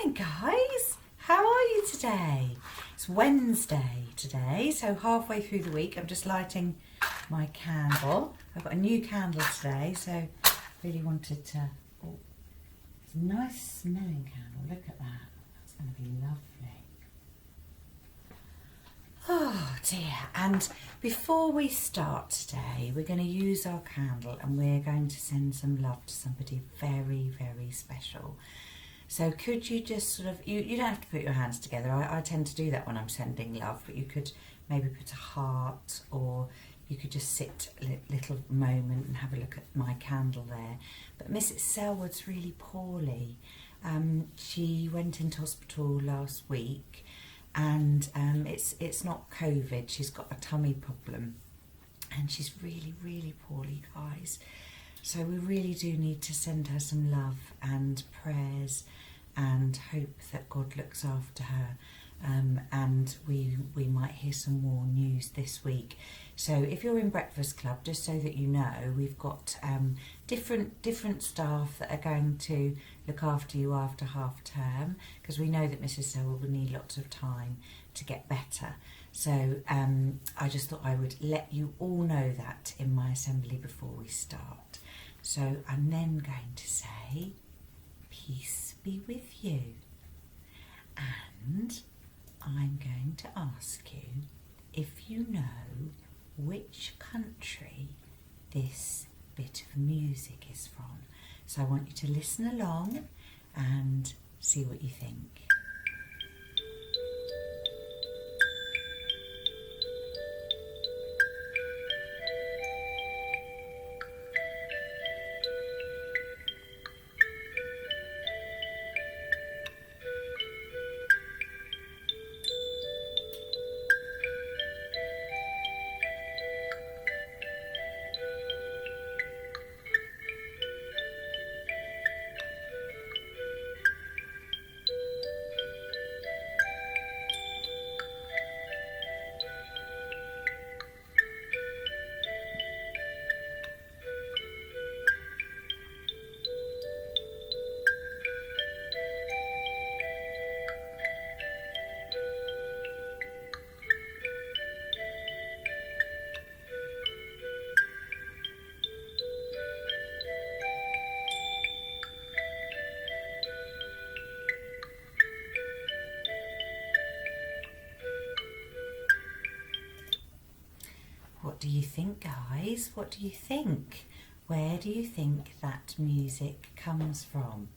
Morning guys, how are you today? It's Wednesday today, so halfway through the week. I'm just lighting my candle. I've got a new candle today, so really wanted to, it's a nice smelling candle, look at that, that's going to be lovely. Oh dear, and before we start today, we're going to use our candle and we're going to send some love to somebody very, very special. So could you just sort of, you don't have to put your hands together. I tend to do that when I'm sending love, but you could maybe put a heart, or you could just sit a little moment and have a look at my candle there. But Mrs. Selwood's really poorly. She went into hospital last week, and it's not COVID, she's got a tummy problem, and she's really, really poorly, guys. So we really do need to send her some love and prayers and hope that God looks after her. And we might hear some more news this week. So if you're in Breakfast Club, just so that you know, we've got different staff that are going to look after you after half term, because we know that Mrs. Selwood will need lots of time to get better. So I just thought I would let you all know that in my assembly before we start. So I'm then going to say, peace be with you. And I'm going to ask you if you know which country this bit of music is from. So I want you to listen along and see what you think. What do you think, guys? What do you think? Where do you think that music comes from?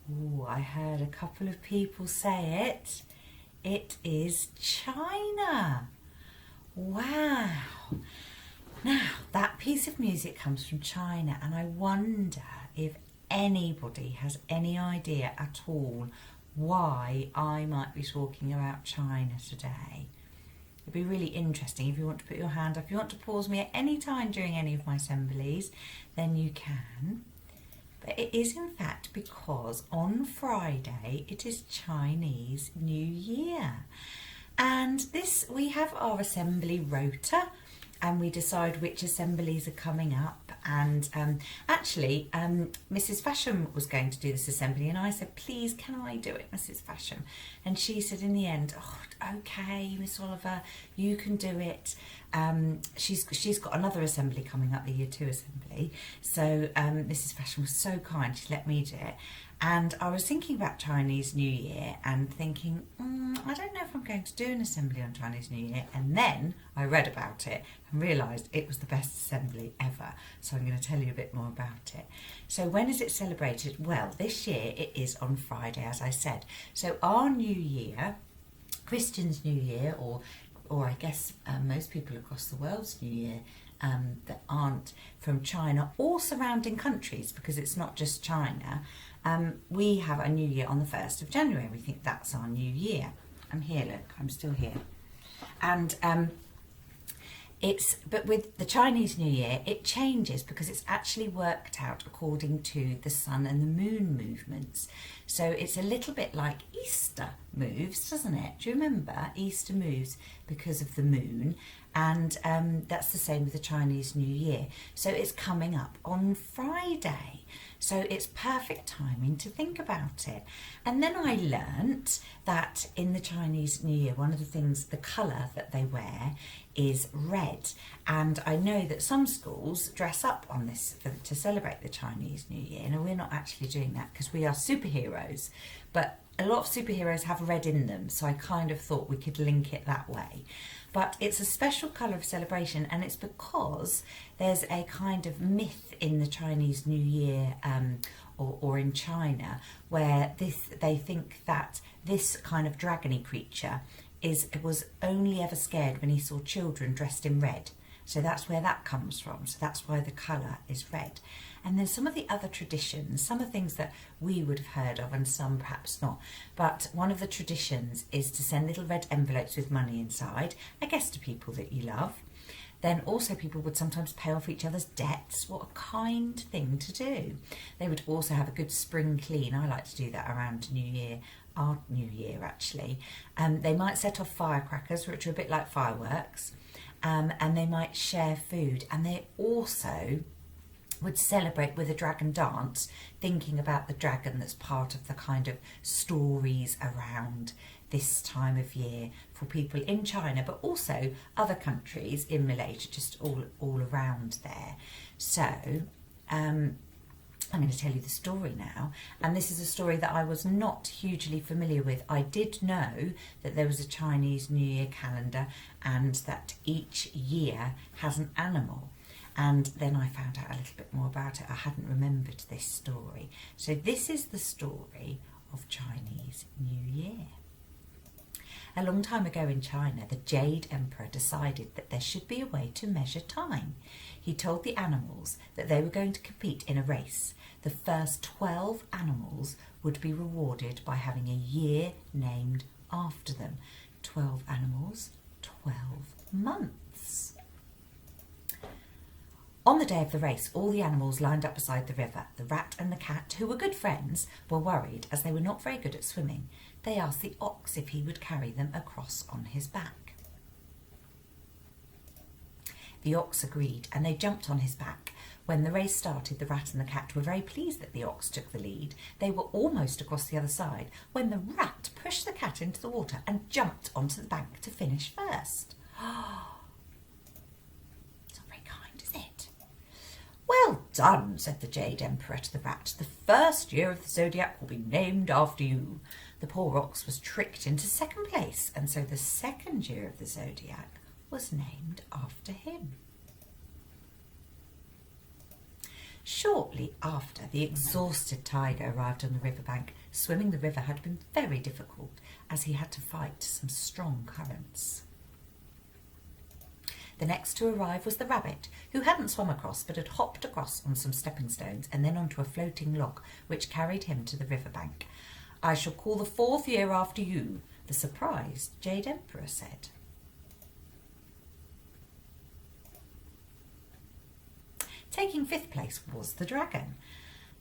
Oh, I heard a couple of people say it. It is China. Wow. Now, that piece of music comes from China, and I wonder if anybody has any idea at all why I might be talking about China today. It'd be really interesting if you want to put your hand up. If you want to pause me at any time during any of my assemblies, then you can. But it is in fact because on Friday it is Chinese New Year. And we have our assembly rota, and we decide which assemblies are coming up. And actually, Mrs. Fasham was going to do this assembly, and I said, please, can I do it, Mrs. Fasham? And she said in the end, oh, okay, Miss Oliver, you can do it. She's got another assembly coming up, the Year 2 assembly. So Mrs. Fasham was so kind, she let me do it. And I was thinking about Chinese New Year and thinking, I don't know if I'm going to do an assembly on Chinese New Year. And then I read about it and realised it was the best assembly ever. So I'm going to tell you a bit more about it. So when is it celebrated? Well, this year it is on Friday, as I said. So our New Year, Christian's New Year, or I guess most people across the world's New Year, that aren't from China or surrounding countries, because it's not just China, we have a New Year on the 1st of January. We think that's our New Year. I'm here, look, I'm still here. And but with the Chinese New Year, it changes because it's actually worked out according to the sun and the moon movements. So it's a little bit like Easter moves, doesn't it? Do you remember? Easter moves because of the moon, and that's the same with the Chinese New Year. So it's coming up on Friday. So it's perfect timing to think about it. And then I learnt that in the Chinese New Year, one of the things, the colour that they wear is red. And I know that some schools dress up on this to celebrate the Chinese New Year. Now, we're not actually doing that because we are superheroes, but a lot of superheroes have red in them, so I kind of thought we could link it that way. But it's a special colour of celebration, and it's because there's a kind of myth in the Chinese New Year or in China where they think that this kind of dragony creature was only ever scared when he saw children dressed in red. So that's where that comes from. So that's why the colour is red. And then some of the other traditions, some are things that we would have heard of and some perhaps not. But one of the traditions is to send little red envelopes with money inside, I guess to people that you love. Then also people would sometimes pay off each other's debts. What a kind thing to do. They would also have a good spring clean. I like to do that around New Year, our New Year actually. They might set off firecrackers, which are a bit like fireworks. And they might share food, and they also would celebrate with a dragon dance, thinking about the dragon that's part of the kind of stories around this time of year for people in China, but also other countries in Malaysia, just all around there. So I'm going to tell you the story now, and this is a story that I was not hugely familiar with. I did know that there was a Chinese New Year calendar and that each year has an animal, and then I found out a little bit more about it. I hadn't remembered this story. So this is the story of Chinese New Year. A long time ago in China, the Jade Emperor decided that there should be a way to measure time. He told the animals that they were going to compete in a race. The first 12 animals would be rewarded by having a year named after them. 12 animals, 12 months. On the day of the race, all the animals lined up beside the river. The rat and the cat, who were good friends, were worried as they were not very good at swimming. They asked the ox if he would carry them across on his back. The ox agreed, and they jumped on his back. When the race started, the rat and the cat were very pleased that the ox took the lead. They were almost across the other side when the rat pushed the cat into the water and jumped onto the bank to finish first. It's not very kind, is it? Well done, said the Jade Emperor to the rat. The first year of the zodiac will be named after you. The poor ox was tricked into second place, and so the second year of the zodiac was named after him. Shortly after, the exhausted tiger arrived on the riverbank. Swimming the river had been very difficult, as he had to fight some strong currents. The next to arrive was the rabbit, who hadn't swum across but had hopped across on some stepping stones and then onto a floating log, which carried him to the riverbank. I shall call the fourth year after you, the surprised Jade Emperor said. Taking fifth place was the dragon.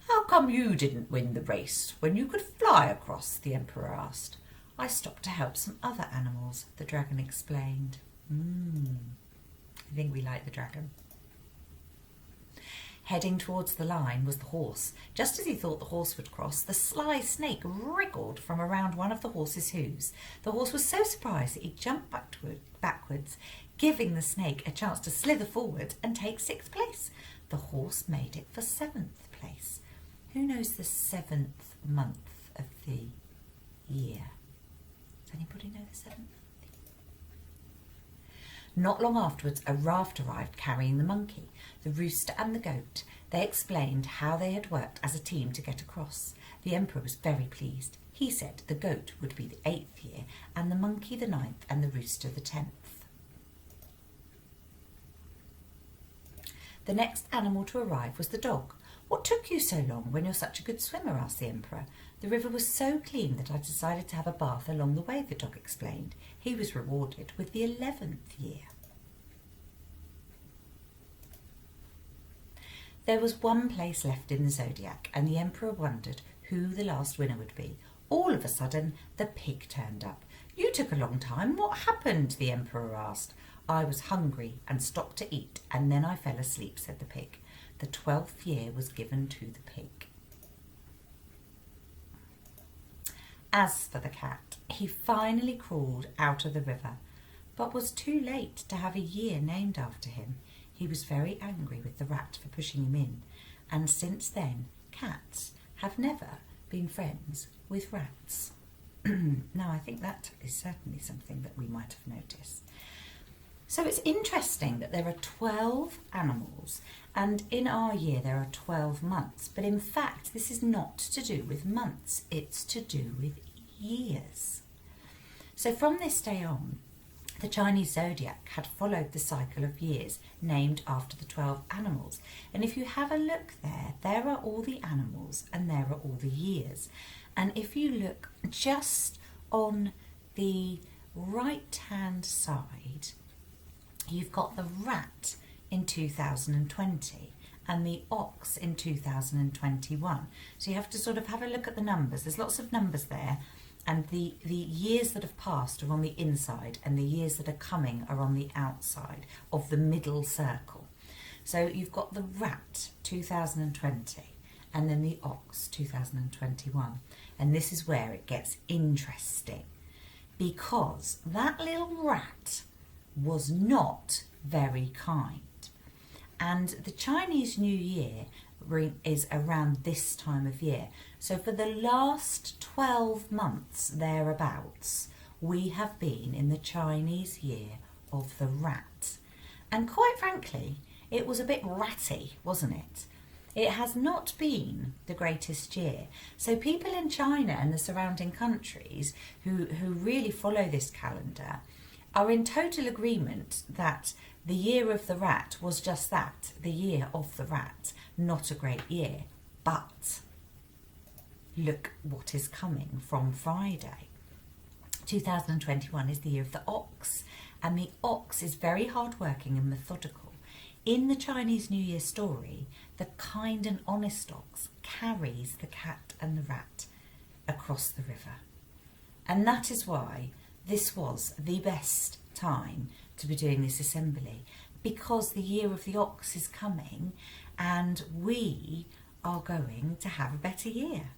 How come you didn't win the race when you could fly across? The Emperor asked. I stopped to help some other animals, the dragon explained. I think we like the dragon. Heading towards the line was the horse. Just as he thought the horse would cross, the sly snake wriggled from around one of the horse's hooves. The horse was so surprised that he jumped backwards, giving the snake a chance to slither forward and take sixth place. The horse made it for seventh place. Who knows the seventh month of the year? Does anybody know the seventh? Not long afterwards, a raft arrived carrying the monkey, the rooster and the goat. They explained how they had worked as a team to get across. The Emperor was very pleased. He said the goat would be the 8th year, and the monkey the 9th, and the rooster the 10th. The next animal to arrive was the dog. What took you so long when you're such a good swimmer? Asked the Emperor. The river was so clean that I decided to have a bath along the way, the dog explained. He was rewarded with the 11th year. There was one place left in the zodiac, and the Emperor wondered who the last winner would be. All of a sudden, the pig turned up. You took a long time. What happened? The Emperor asked. I was hungry and stopped to eat, and then I fell asleep, said the pig. The 12th year was given to the pig. As for the cat, he finally crawled out of the river, but was too late to have a year named after him. He was very angry with the rat for pushing him in, and since then cats have never been friends with rats. Now, I think that is certainly something that we might have noticed. So it's interesting that there are 12 animals, and in our year there are 12 months, but in fact this is not to do with months, it's to do with years. So from this day on, the Chinese zodiac had followed the cycle of years named after the 12 animals. And if you have a look there, there are all the animals and there are all the years. And if you look just on the right-hand side, you've got the rat in 2020 and the ox in 2021. So you have to sort of have a look at the numbers. There's lots of numbers there. And the years that have passed are on the inside and the years that are coming are on the outside of the middle circle. So you've got the rat 2020 and then the ox 2021. And this is where it gets interesting, because that little rat was not very kind. And the Chinese New Year is around this time of year. So for the last 12 months thereabouts, we have been in the Chinese year of the rat. And quite frankly, it was a bit ratty, wasn't it? It has not been the greatest year. So people in China and the surrounding countries who really follow this calendar are in total agreement that the year of the rat was just that, the year of the rat, not a great year. But look what is coming from Friday. 2021 is the year of the ox, and the ox is very hardworking and methodical. In the Chinese New Year story, the kind and honest ox carries the cat and the rat across the river. And that is why this was the best time to be doing this assembly, because the year of the ox is coming and we are going to have a better year.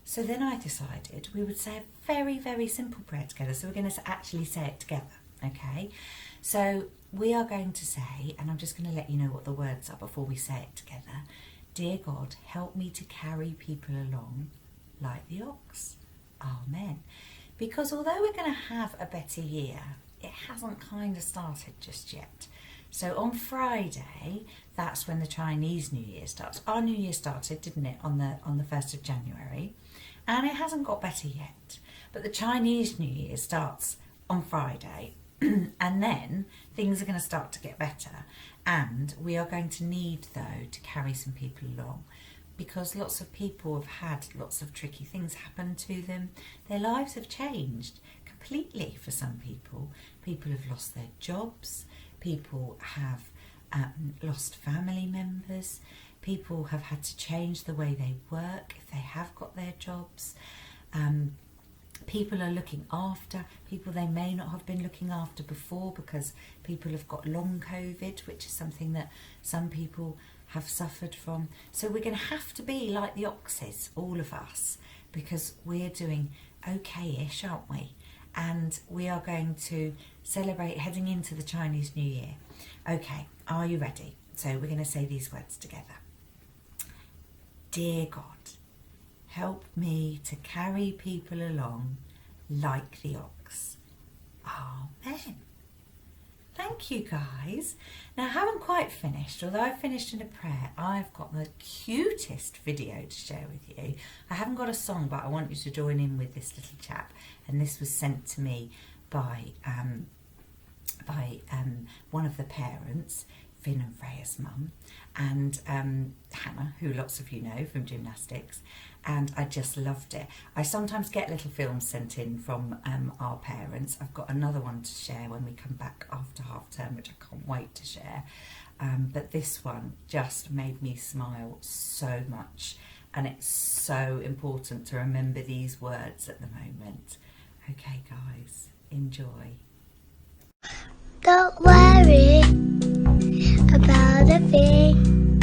So then I decided we would say a very, very simple prayer together. So we're going to actually say it together, okay? So we are going to say, and I'm just going to let you know what the words are before we say it together. Dear God, help me to carry people along like the ox. Amen. Because although we're going to have a better year, it hasn't kind of started just yet. So on Friday, that's when the Chinese New Year starts. Our New Year started, didn't it, on the 1st of January, and it hasn't got better yet. But the Chinese New Year starts on Friday, and then things are going to start to get better. And we are going to need, though, to carry some people along, because lots of people have had lots of tricky things happen to them. Their lives have changed completely for some people. People have lost their jobs. People have lost family members. People have had to change the way they work if they have got their jobs. People are looking after people they may not have been looking after before, because people have got long COVID, which is something that some people have suffered from. So we're going to have to be like the oxes, all of us, because we're doing okay-ish, aren't we? And we are going to celebrate heading into the Chinese New Year. Okay, are you ready? So we're going to say these words together. Dear God, help me to carry people along like the ox. Amen. Thank you, guys. Now, I haven't quite finished. Although I've finished in a prayer, I've got the cutest video to share with you. I haven't got a song, but I want you to join in with this little chap. And this was sent to me by one of the parents, Finn and Freya's mum, and Hannah, who lots of you know from gymnastics, and I just loved it. I sometimes get little films sent in from our parents. I've got another one to share when we come back after half term, which I can't wait to share. But this one just made me smile so much, and it's so important to remember these words at the moment. Okay, guys, enjoy. Don't worry about a thing,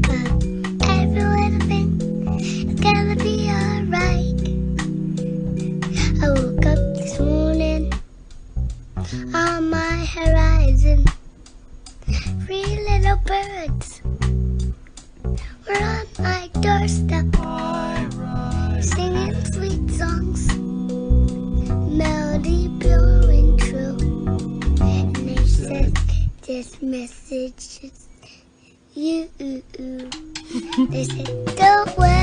but every little thing is gonna be alright. you. They said, don't worry.